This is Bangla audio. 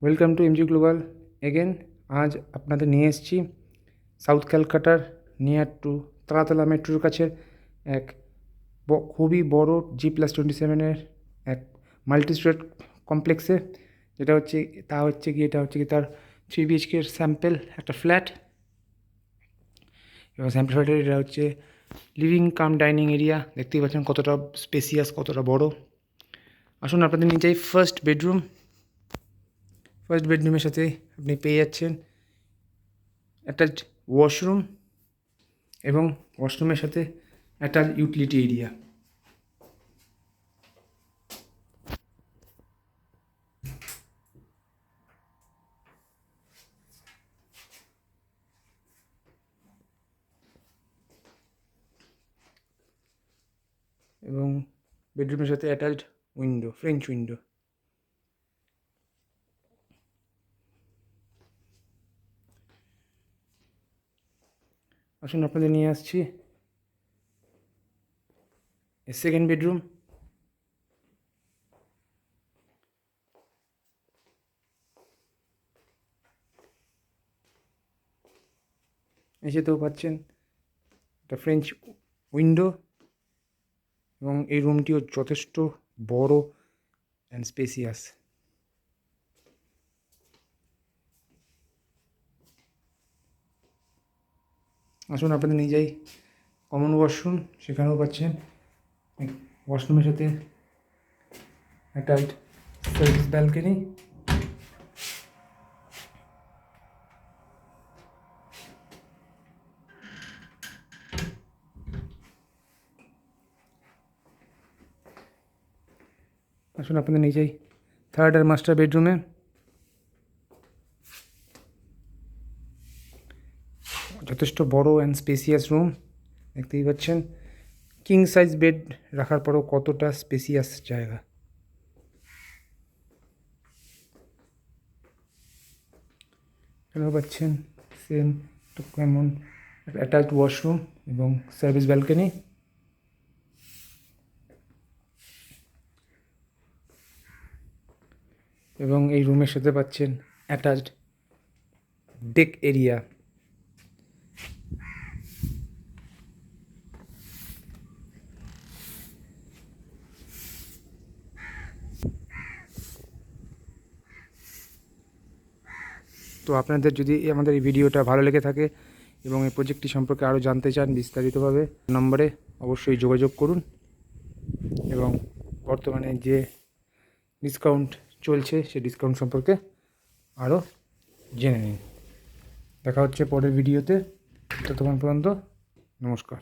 Welcome to MG global again. আজ আপনাদের নিয়ে এসেছি সাউথ ক্যালকাটার নিয়ার টু তারাতলা মেট্রোর কাছে এক খুবই বড় G+27 এক মাল্টি স্টোরেড কমপ্লেক্সে, যেটা হচ্ছে এটা হচ্ছে কি তার 3 BHK স্যাম্পেল একটা ফ্ল্যাট। এবং স্যাম্পেল ফ্ল্যাটের এটা হচ্ছে লিভিং কাম ডাইনিং এরিয়া। দেখতেই পাচ্ছেন কতটা স্পেসিয়াস, কতটা বড়। আসুন আপনাদের নিয়ে যাই ফার্স্ট বেডরুমের সাথে আপনি পেয়ে যাচ্ছেন অ্যাটাচড ওয়াশরুম এবং ওয়াশরুমের সাথে একটা ইউটিলিটি এরিয়া। এবং বেডরুমের সাথে অ্যাটাচড উইন্ডো, ফ্রেঞ্চ উইন্ডো। আসুন আপনাদের নিয়ে আসছি সেকেন্ড বেডরুম। এসেতেও পাচ্ছেন একটা ফ্রেঞ্চ উইন্ডো এবং এই রুমটিও যথেষ্ট বড় অ্যান্ড স্পেসিয়াস। আসুন আপনাদের নিয়ে যাই কমন ওয়াশরুম। সেখানেও পাচ্ছেন ওয়াশরুমের সাথে একটা সার্ভিস ব্যালকনি। আসুন আপনাদের নিয়ে যাই থার্ড আর মাস্টার বেডরুমে। যথেষ্ট বড় অ্যান্ড স্পেসিয়াস রুম, দেখতেই পাচ্ছেন। কিং সাইজ বেড রাখার পরও কতটা স্পেসিয়াস জায়গা। এখানেও পাচ্ছেন সেম কেমন অ্যাটাচড ওয়াশরুম এবং সার্ভিস ব্যালকনি। এবং এই রুমের সাথে পাচ্ছেন অ্যাটাচড ডেক এরিয়া। তো আপনাদের যদি আমাদের এই ভিডিওটা ভালো লেগে থাকে এবং এই প্রজেক্টটি সম্পর্কে আরও জানতে চান বিস্তারিতভাবে, নম্বরে অবশ্যই যোগাযোগ করুন এবং বর্তমানে যে ডিসকাউন্ট চলছে সেই ডিসকাউন্ট সম্পর্কে আরও জেনে নিন। দেখা হচ্ছে পরের ভিডিওতে। ততক্ষণ পর্যন্ত নমস্কার।